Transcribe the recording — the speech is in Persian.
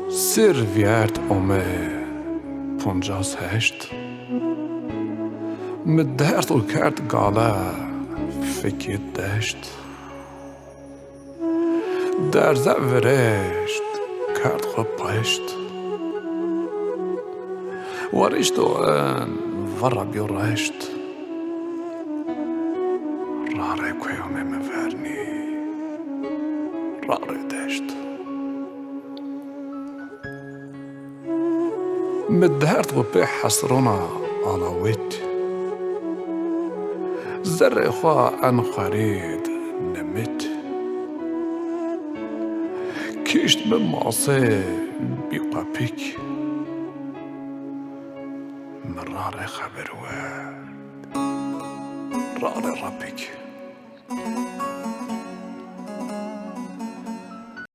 سيرفيات أمي پونجاز هشت مدهرت و کرد گاله فکر دشت در زورشت کرد خوب پشت ورشت و ان ورا بیرشت راره کویومه مفرنی راره دشت مدهرت و به حسرونا آلاویت زر خواه ان خرید نمت کشت به ماسه بی قپیک مراره خبروه راره رپیک